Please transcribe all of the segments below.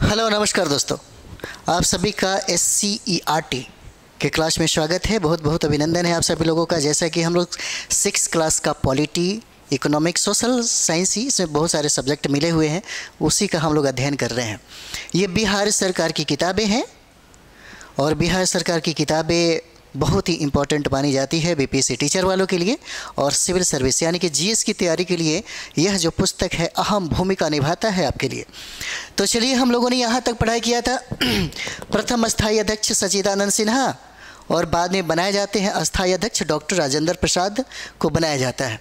Hello नमस्कार दोस्तों, आप सभी का SCERT के क्लास में स्वागत है। बहुत बहुत अभिनंदन है आप सभी लोगों का। जैसा कि हम लोग 6th क्लास का पॉलिटी, इकोनॉमिक, सोशल साइंस ही इसमें बहुत सारे सब्जेक्ट मिले हुए हैं, उसी का हम लोग अध्ययन कर रहे हैं। ये बिहार सरकार की किताबें हैं और बिहार सरकार की किताबें बहुत ही इम्पोर्टेंट मानी जाती है BPSC टीचर वालों के लिए और सिविल सर्विस यानी कि GS की तैयारी के लिए यह जो पुस्तक है अहम भूमिका निभाता है आपके लिए। तो चलिए, हम लोगों ने यहाँ तक पढ़ाई किया था। प्रथम अस्थायी अध्यक्ष सच्चिदानंद सिन्हा और बाद में बनाए जाते हैं अस्थायी अध्यक्ष डॉक्टर राजेंद्र प्रसाद को बनाया जाता है।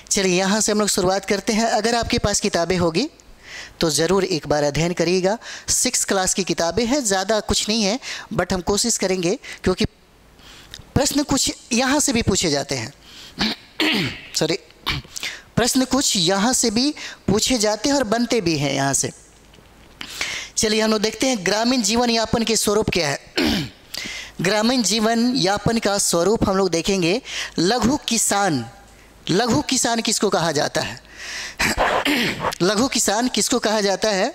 चलिए, यहाँ से हम लोग शुरुआत करते हैं। अगर आपके पास किताबें होगी तो ज़रूर एक बार अध्ययन करिएगा। 6th क्लास की किताबें हैं, ज़्यादा कुछ नहीं है, बट हम कोशिश करेंगे क्योंकि प्रश्न कुछ यहाँ से भी पूछे जाते हैं। सॉरी, प्रश्न कुछ यहाँ से भी पूछे जाते हैं और बनते भी हैं यहाँ से। चलिए, हम लोग देखते हैं ग्रामीण जीवन यापन के स्वरूप क्या है। ग्रामीण जीवन यापन का स्वरूप हम लोग देखेंगे। लघु किसान, लघु किसान किसको कहा जाता है? लघु किसान किसको कहा जाता है?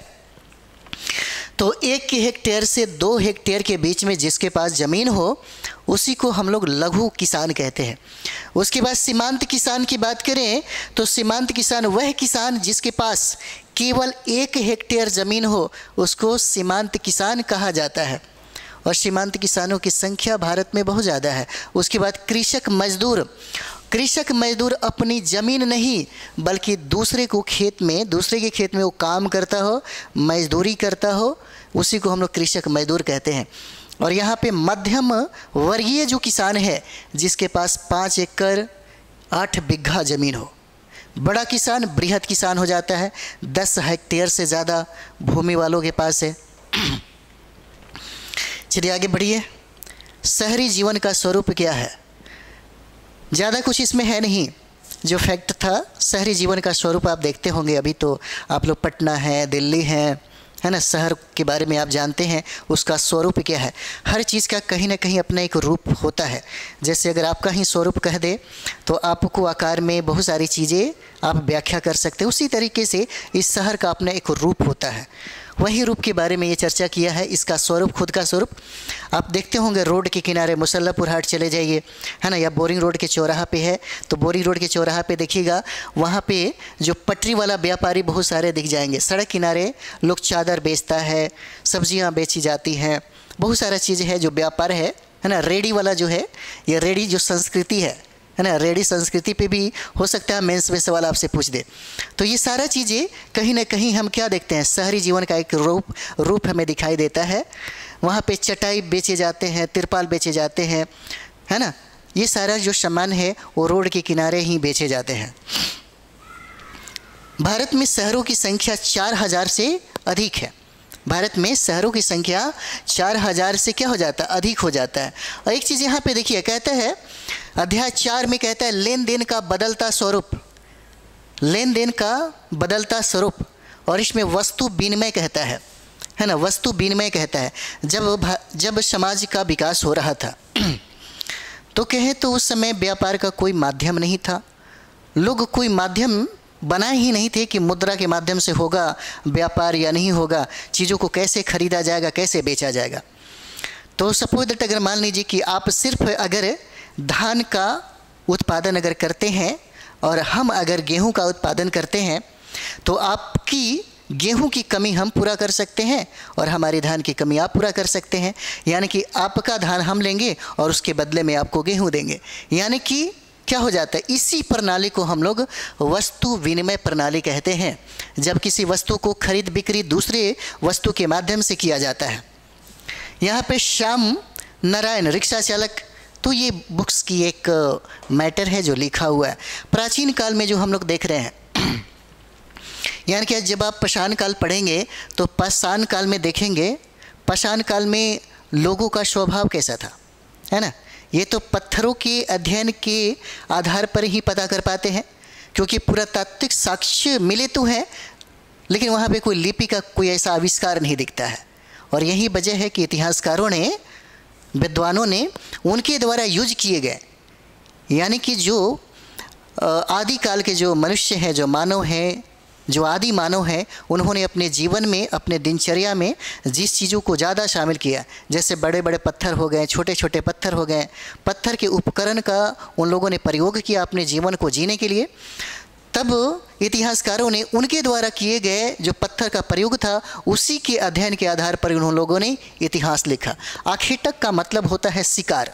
तो 1 हेक्टेयर से 2 हेक्टेयर के बीच में जिसके पास ज़मीन हो उसी को हम लोग लघु किसान कहते हैं। उसके बाद सीमांत किसान की बात करें तो सीमांत किसान वह किसान जिसके पास केवल 1 हेक्टेयर ज़मीन हो उसको सीमांत किसान कहा जाता है और सीमांत किसानों की संख्या भारत में बहुत ज़्यादा है। उसके बाद कृषक मजदूर, कृषक मजदूर अपनी ज़मीन नहीं बल्कि दूसरे के खेत में वो काम करता हो, मजदूरी करता हो, उसी को हम लोग कृषक मजदूर कहते हैं। और यहाँ पे मध्यम वर्गीय जो किसान है जिसके पास 5 एकड़ 8 बिघा ज़मीन हो। बड़ा किसान बृहद किसान हो जाता है, 10 हेक्टेयर से ज़्यादा भूमि वालों के पास है। चलिए आगे बढ़िए। शहरी जीवन का स्वरूप क्या है? ज़्यादा कुछ इसमें है नहीं, जो फैक्ट था शहरी जीवन का स्वरूप आप देखते होंगे। अभी तो आप लोग पटना है, दिल्ली है ना, शहर के बारे में आप जानते हैं, उसका स्वरूप क्या है। हर चीज़ का कहीं ना कहीं अपना एक रूप होता है। जैसे अगर आपका ही स्वरूप कह दे तो आपको आकार में बहुत सारी चीज़ें आप व्याख्या कर सकते हैं। उसी तरीके से इस शहर का अपना एक रूप होता है। वही रूप के बारे में ये चर्चा किया है। इसका स्वरूप, खुद का स्वरूप आप देखते होंगे। रोड के किनारे मुसल्लापुर हाट चले जाइए, है ना, या बोरिंग रोड के चौराहा पे है तो बोरिंग रोड के चौराहा पे देखिएगा, वहाँ पे जो पटरी वाला व्यापारी बहुत सारे दिख जाएंगे। सड़क किनारे लोग चादर बेचता है, सब्जियाँ बेची जाती हैं, बहुत सारा चीज़ है जो व्यापार है ना। रेडी वाला जो है, ये रेडी जो संस्कृति है ना, रेडी संस्कृति पे भी हो सकता है मेंस में सवाल आपसे पूछ दे। तो ये सारा चीज़ें कहीं ना कहीं हम क्या देखते हैं, शहरी जीवन का एक रूप हमें दिखाई देता है। वहाँ पे चटाई बेचे जाते हैं, तिरपाल बेचे जाते हैं, है ना। ये सारा जो सामान है वो रोड के किनारे ही बेचे जाते हैं। भारत में शहरों की संख्या 4000 से अधिक है। भारत में शहरों की संख्या 4000 से क्या हो जाता है, अधिक हो जाता है। और एक चीज़ यहाँ पे देखिए, कहता है अध्याय 4 में कहता है लेन देन का बदलता स्वरूप, लेन देन का बदलता स्वरूप। और इसमें वस्तु विनिमय कहता है ना, वस्तु विनिमय कहता है। जब समाज का विकास हो रहा था तो कहें तो उस समय व्यापार का कोई माध्यम नहीं था। लोग कोई माध्यम बनाए ही नहीं थे कि मुद्रा के माध्यम से होगा व्यापार या नहीं होगा, चीज़ों को कैसे खरीदा जाएगा, कैसे बेचा जाएगा। तो सपोज दैट अगर मान लीजिए कि आप सिर्फ अगर धान का उत्पादन अगर करते हैं और हम अगर गेहूं का उत्पादन करते हैं तो आपकी गेहूं की कमी हम पूरा कर सकते हैं और हमारी धान की कमी आप पूरा कर सकते हैं। यानी कि आपका धान हम लेंगे और उसके बदले में आपको गेहूं देंगे। यानी कि क्या हो जाता है, इसी प्रणाली को हम लोग वस्तु विनिमय प्रणाली कहते हैं। जब किसी वस्तु को खरीद बिक्री दूसरे वस्तु के माध्यम से किया जाता है। यहाँ पे श्याम नारायण रिक्शा चालक, तो ये बुक्स की एक मैटर है जो लिखा हुआ है। प्राचीन काल में जो हम लोग देख रहे हैं, यानी कि जब आप पाषाण काल पढ़ेंगे तो पाषाण काल में देखेंगे, पाषाण काल में लोगों का स्वभाव कैसा था, है ना। ये तो पत्थरों के अध्ययन के आधार पर ही पता कर पाते हैं, क्योंकि पुरातात्विक साक्ष्य मिले तो हैं लेकिन वहाँ पे कोई लिपि का कोई ऐसा आविष्कार नहीं दिखता है। और यही वजह है कि इतिहासकारों ने, विद्वानों ने उनके द्वारा यूज किए गए, यानी कि जो आदिकाल के जो मनुष्य हैं, जो मानव हैं, जो आदि मानव हैं उन्होंने अपने जीवन में, अपने दिनचर्या में जिस चीज़ों को ज़्यादा शामिल किया, जैसे बड़े बड़े पत्थर हो गए, छोटे छोटे पत्थर हो गए, पत्थर के उपकरण का उन लोगों ने प्रयोग किया अपने जीवन को जीने के लिए, तब इतिहासकारों ने उनके द्वारा किए गए जो पत्थर का प्रयोग था उसी के अध्ययन के आधार पर उन लोगों ने इतिहास लिखा। आखेटक का मतलब होता है शिकार,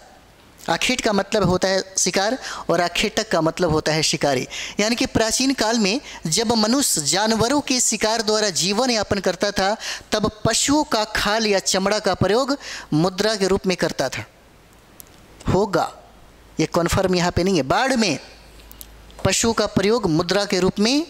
आखेट का मतलब होता है शिकार और आखेटक का मतलब होता है शिकारी। यानी कि प्राचीन काल में जब मनुष्य जानवरों के शिकार द्वारा जीवन यापन करता था तब पशुओं का खाल या चमड़ा का प्रयोग मुद्रा के रूप में करता था। होगा, ये कन्फर्म यहाँ पे नहीं है। बाढ़ में पशुओं का प्रयोग मुद्रा के रूप में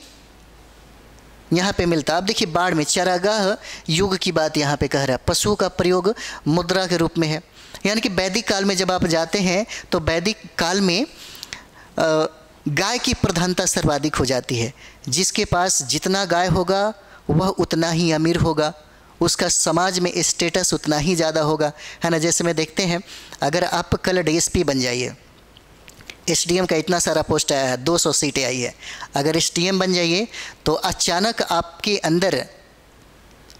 यहाँ पे मिलता। अब देखिए बाढ़ में चारागाह युग की बात यहाँ पे कह रहा है, पशुओं का प्रयोग मुद्रा के रूप में है। यानी कि वैदिक काल में जब आप जाते हैं तो वैदिक काल में गाय की प्रधानता सर्वाधिक हो जाती है। जिसके पास जितना गाय होगा वह उतना ही अमीर होगा, उसका समाज में स्टेटस उतना ही ज़्यादा होगा, है ना। जैसे में देखते हैं, अगर आप कल डीएसपी बन जाइए, एसडीएम का इतना सारा पोस्ट आया है, 200 सीटें आई है, अगर एसडीएम बन जाइए तो अचानक आपके अंदर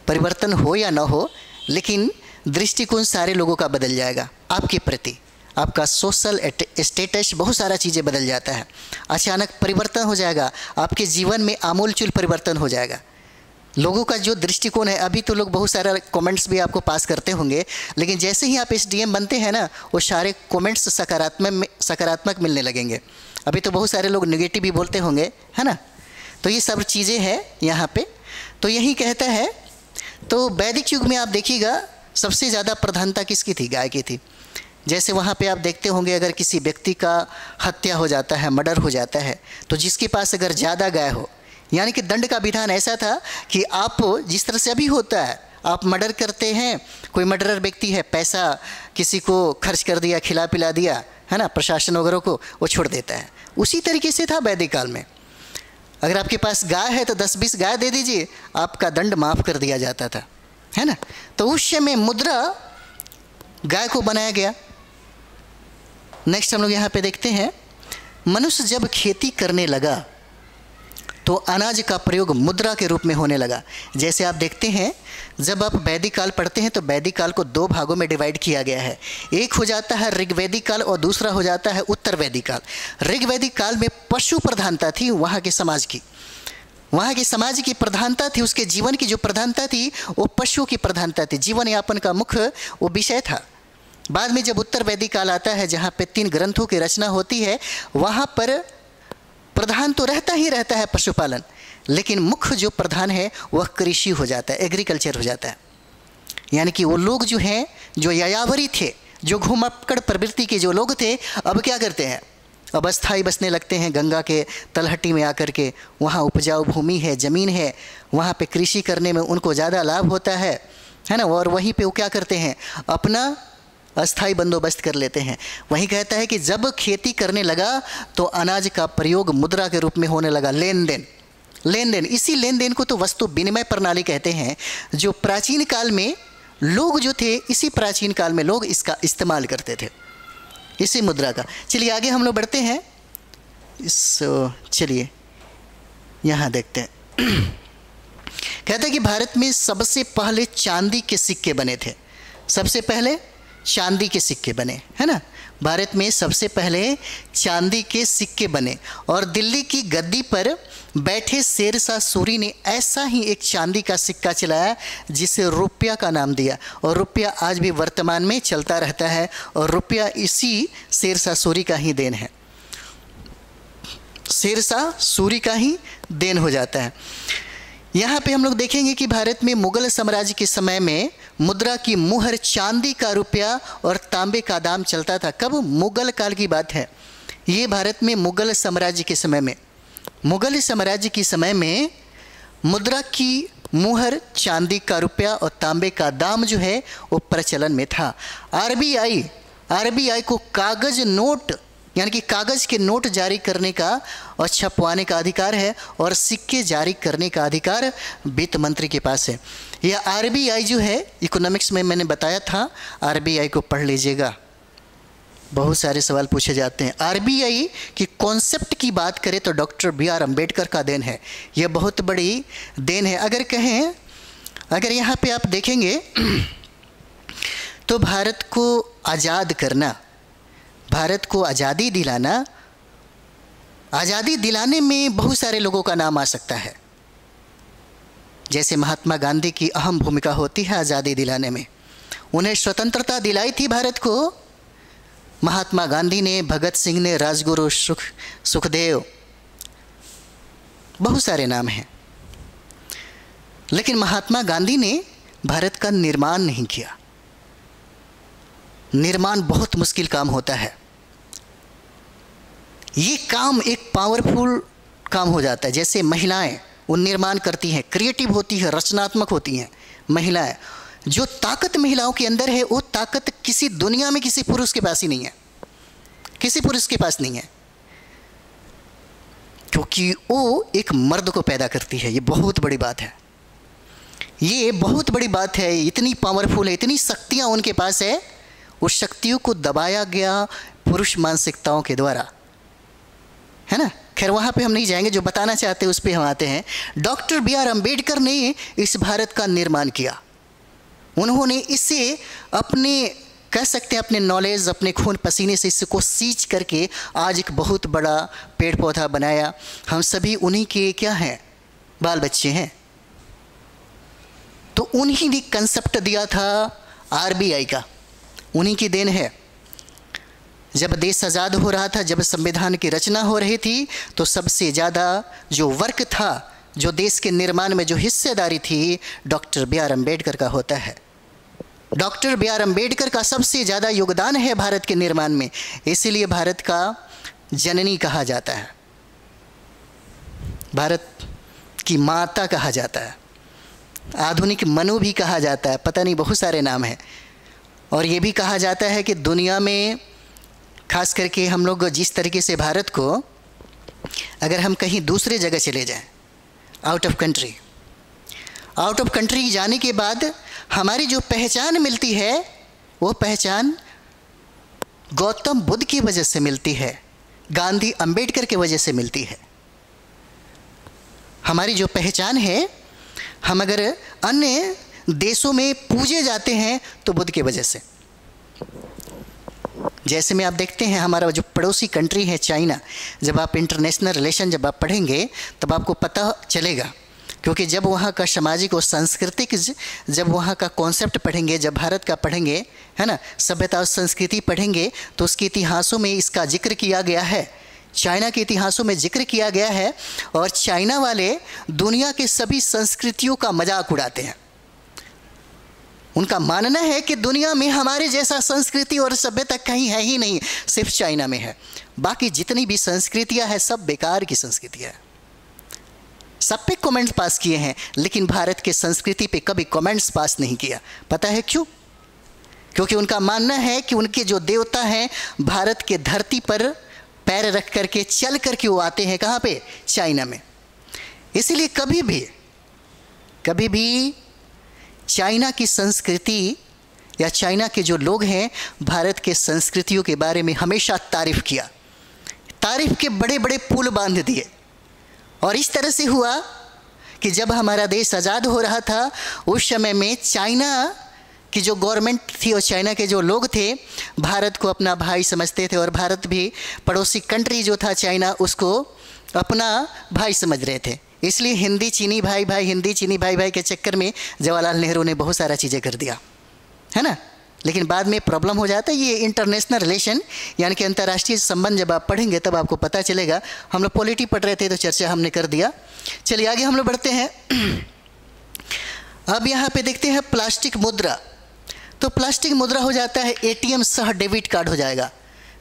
परिवर्तन हो या ना हो, लेकिन दृष्टिकोण सारे लोगों का बदल जाएगा आपके प्रति, आपका सोशल स्टेटस, बहुत सारा चीज़ें बदल जाता है। अचानक परिवर्तन हो जाएगा, आपके जीवन में आमूलचूल परिवर्तन हो जाएगा। लोगों का जो दृष्टिकोण है, अभी तो लोग बहुत सारा कमेंट्स भी आपको पास करते होंगे, लेकिन जैसे ही आप एसडीएम बनते हैं ना, वो सारे कमेंट्स सकारात्मक मिलने लगेंगे। अभी तो बहुत सारे लोग नेगेटिव भी बोलते होंगे, है ना। तो ये सब चीज़ें हैं यहाँ पे। तो यही कहता है, तो वैदिक युग में आप देखिएगा सबसे ज़्यादा प्रधानता किसकी थी? गाय की थी। जैसे वहाँ पे आप देखते होंगे, अगर किसी व्यक्ति का हत्या हो जाता है, मर्डर हो जाता है, तो जिसके पास अगर ज़्यादा गाय हो, यानी कि दंड का विधान ऐसा था कि आप जिस तरह से अभी होता है, आप मर्डर करते हैं, कोई मर्डरर व्यक्ति है, पैसा किसी को खर्च कर दिया, खिला पिला दिया, है ना, प्रशासन वगैरह को, वो छोड़ देता है। उसी तरीके से था वैदिक काल में। अगर आपके पास गाय है तो 10-20 गाय दे दीजिए, आपका दंड माफ़ कर दिया जाता था, है ना। तो उस समय मुद्रा गाय को बनाया गया। नेक्स्ट हम लोग यहाँ पे देखते हैं, मनुष्य जब खेती करने लगा तो अनाज का प्रयोग मुद्रा के रूप में होने लगा। जैसे आप देखते हैं, जब आप वैदिक काल पढ़ते हैं तो वैदिक काल को 2 भागों में डिवाइड किया गया है। एक हो जाता है ऋग्वैदिक काल और दूसरा हो जाता है उत्तर वैदिक काल। ऋग्वैदिक काल में पशु प्रधानता थी वहाँ के समाज की, वहाँ के समाज की प्रधानता थी, उसके जीवन की जो प्रधानता थी वो पशुओं की प्रधानता थी, जीवन यापन का मुख्य वो विषय था। बाद में जब उत्तर वैदिक काल आता है, जहाँ पे 3 ग्रंथों की रचना होती है, वहाँ पर प्रधान तो रहता ही रहता है पशुपालन, लेकिन मुख्य जो प्रधान है वह कृषि हो जाता है, एग्रीकल्चर हो जाता है। यानी कि वो लोग जो हैं, जो यायावरी थे, जो घुमक्कड़ प्रवृत्ति के जो लोग थे, अब क्या करते हैं, अब अस्थायी बसने लगते हैं गंगा के तलहटी में आकर के। वहाँ उपजाऊ भूमि है, ज़मीन है, वहाँ पे कृषि करने में उनको ज़्यादा लाभ होता है ना। और वहीं पे वो क्या करते हैं, अपना अस्थाई बंदोबस्त कर लेते हैं। वही कहता है कि जब खेती करने लगा तो अनाज का प्रयोग मुद्रा के रूप में होने लगा। लेन देन, इसी लेन देन को तो वस्तु विनिमय प्रणाली कहते हैं, जो प्राचीन काल में लोग जो थे, इसी प्राचीन काल में लोग इसका इस्तेमाल करते थे, इसी मुद्रा का। चलिए आगे हम लोग बढ़ते हैं। चलिए यहाँ देखते हैं। कहते हैं कि भारत में सबसे पहले चांदी के सिक्के बने थे। सबसे पहले चांदी के सिक्के बने, है ना। भारत में सबसे पहले चांदी के सिक्के बने और दिल्ली की गद्दी पर बैठे शेरशाह सूरी ने ऐसा ही एक चांदी का सिक्का चलाया जिसे रुपया का नाम दिया। और रुपया आज भी वर्तमान में चलता रहता है और रुपया इसी शेरशाह सूरी का ही देन है, शेरशाह सूरी का ही देन हो जाता है। यहाँ पे हम लोग देखेंगे कि भारत में मुगल साम्राज्य के समय में मुद्रा की मुहर चांदी का रुपया और तांबे का दाम चलता था। कब? मुगल काल की बात है ये। भारत में मुगल साम्राज्य के समय में, मुगल साम्राज्य के समय में मुद्रा की मुहर, चांदी का रुपया और तांबे का दाम जो है वो प्रचलन में था। आरबीआई को कागज नोट, यानी कि कागज़ के नोट जारी करने का और छपवाने का अधिकार है और सिक्के जारी करने का अधिकार वित्त मंत्री के पास है। यह आरबीआई जो है, इकोनॉमिक्स में मैंने बताया था, आरबीआई को पढ़ लीजिएगा। बहुत सारे सवाल पूछे जाते हैं। आरबीआई की कॉन्सेप्ट की बात करें तो डॉक्टर बी आर अम्बेडकर का देन है, यह बहुत बड़ी देन है। अगर कहें, अगर यहाँ पे आप देखेंगे तो भारत को आज़ाद करना, भारत को आज़ादी दिलाना, आज़ादी दिलाने में बहुत सारे लोगों का नाम आ सकता है। जैसे महात्मा गांधी की अहम भूमिका होती है आज़ादी दिलाने में। उन्हें स्वतंत्रता दिलाई थी भारत को महात्मा गांधी ने, भगत सिंह ने, राजगुरु सुखदेव, बहुत सारे नाम हैं। लेकिन महात्मा गांधी ने भारत का निर्माण नहीं किया। निर्माण बहुत मुश्किल काम होता है। ये काम एक पावरफुल काम हो जाता है। जैसे महिलाएं वो निर्माण करती हैं, क्रिएटिव होती है, रचनात्मक होती हैं महिलाएं। जो ताकत महिलाओं के अंदर है वो ताकत किसी दुनिया में किसी पुरुष के पास ही नहीं है, किसी पुरुष के पास नहीं है, क्योंकि वो एक मर्द को पैदा करती है। ये बहुत बड़ी बात है, ये बहुत बड़ी बात है। इतनी पावरफुल है, इतनी शक्तियां उनके पास है। उस शक्तियों को दबाया गया पुरुष मानसिकताओं के द्वारा, है ना। खैर वहाँ पे हम नहीं जाएंगे, जो बताना चाहते हैं उस पर हम आते हैं। डॉक्टर बी आर अम्बेडकर ने इस भारत का निर्माण किया। उन्होंने इसे अपने, कह सकते हैं अपने नॉलेज, अपने खून पसीने से इसको सींच करके आज एक बहुत बड़ा पेड़ पौधा बनाया। हम सभी उन्हीं के क्या हैं, बाल बच्चे हैं। तो उन्हीं ने कंसेप्ट दिया था आरबीआई का, उन्हीं की देन है। जब देश आज़ाद हो रहा था, जब संविधान की रचना हो रही थी, तो सबसे ज़्यादा जो वर्क था, जो देश के निर्माण में जो हिस्सेदारी थी, डॉक्टर बी आर अम्बेडकर का होता है। डॉक्टर बी आर अम्बेडकर का सबसे ज़्यादा योगदान है भारत के निर्माण में। इसीलिए भारत का जननी कहा जाता है, भारत की माता कहा जाता है, आधुनिक मनु भी कहा जाता है, पता नहीं बहुत सारे नाम हैं। और ये भी कहा जाता है कि दुनिया में खास करके हम लोग जिस तरीके से भारत को, अगर हम कहीं दूसरे जगह चले जाएं, out of country, out of country जाने के बाद हमारी जो पहचान मिलती है, वो पहचान गौतम बुद्ध की वजह से मिलती है, गांधी अम्बेडकर की वजह से मिलती है। हमारी जो पहचान है, हम अगर अन्य देशों में पूजे जाते हैं तो बुद्ध की वजह से। जैसे में आप देखते हैं हमारा जो पड़ोसी कंट्री है चाइना, जब आप इंटरनेशनल रिलेशन जब आप पढ़ेंगे तब आपको पता चलेगा, क्योंकि जब वहाँ का सामाजिक और सांस्कृतिक, जब वहाँ का कॉन्सेप्ट पढ़ेंगे, जब भारत का पढ़ेंगे, है ना, सभ्यता और संस्कृति पढ़ेंगे, तो उसके इतिहासों में इसका जिक्र किया गया है, चाइना के इतिहासों में जिक्र किया गया है। और चाइना वाले दुनिया के सभी संस्कृतियों का मजाक उड़ाते हैं। उनका मानना है कि दुनिया में हमारे जैसा संस्कृति और सभ्यता कहीं है ही नहीं, सिर्फ चाइना में है। बाकी जितनी भी संस्कृतियां हैं सब बेकार की संस्कृतियां हैं। सब पे कमेंट्स पास किए हैं, लेकिन भारत के संस्कृति पे कभी कमेंट्स पास नहीं किया। पता है क्यों? क्योंकि उनका मानना है कि उनके जो देवता हैं भारत के धरती पर पैर रख करके, चल करके वो आते हैं कहाँ पे? चाइना में। इसलिए कभी भी चाइना की संस्कृति या चाइना के जो लोग हैं भारत के संस्कृतियों के बारे में हमेशा तारीफ़ किया, तारीफ़ के बड़े बड़े पुल बांध दिए। और इस तरह से हुआ कि जब हमारा देश आज़ाद हो रहा था, उस समय में चाइना की जो गवर्नमेंट थी और चाइना के जो लोग थे भारत को अपना भाई समझते थे, और भारत भी पड़ोसी कंट्री जो था चाइना, उसको अपना भाई समझ रहे थे। इसलिए हिंदी चीनी भाई भाई, हिंदी चीनी भाई भाई के चक्कर में जवाहरलाल नेहरू ने बहुत सारा चीज़ें कर दिया, है ना। लेकिन बाद में प्रॉब्लम हो जाता है। ये इंटरनेशनल रिलेशन यानी कि अंतर्राष्ट्रीय संबंध जब आप पढ़ेंगे तब आपको पता चलेगा। हम लोग पॉलिटी पढ़ रहे थे तो चर्चा हमने कर दिया। चलिए आगे हम लोग बढ़ते हैं। अब यहाँ पे देखते हैं प्लास्टिक मुद्रा। तो प्लास्टिक मुद्रा हो जाता है एटीएम सह डेबिट कार्ड हो जाएगा,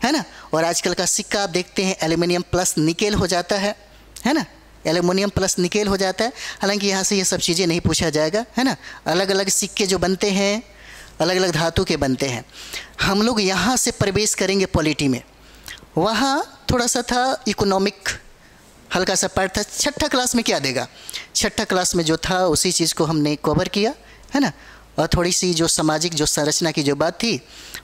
है ना। और आजकल का सिक्का आप देखते हैं एल्युमिनियम प्लस निकेल हो जाता है ना, एल्युमिनियम प्लस निकेल हो जाता है। हालांकि यहाँ से ये सब चीज़ें नहीं पूछा जाएगा, है ना। अलग अलग सिक्के जो बनते हैं अलग अलग धातु के बनते हैं। हम लोग यहाँ से प्रवेश करेंगे पॉलिटी में। वहाँ थोड़ा सा था इकोनॉमिक, हल्का सा पार्ट था। छठा क्लास में क्या देगा, छठा क्लास में जो था उसी चीज़ को हमने कवर किया, है ना। और थोड़ी सी जो सामाजिक जो संरचना की जो बात थी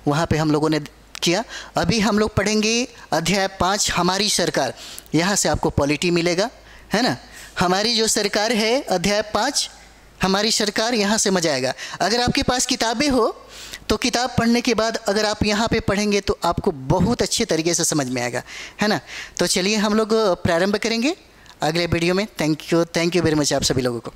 वहाँ पे हम लोगों ने किया। अभी हम लोग पढ़ेंगे अध्याय 5 हमारी सरकार। यहाँ से आपको पॉलिटी मिलेगा, है ना। हमारी जो सरकार है, अध्याय 5 हमारी सरकार, यहाँ से मजा आएगा। अगर आपके पास किताबें हो तो किताब पढ़ने के बाद अगर आप यहाँ पे पढ़ेंगे तो आपको बहुत अच्छे तरीके से समझ में आएगा, है ना। तो चलिए हम लोग प्रारंभ करेंगे अगले वीडियो में। थैंक यू वेरी मच आप सभी लोगों को।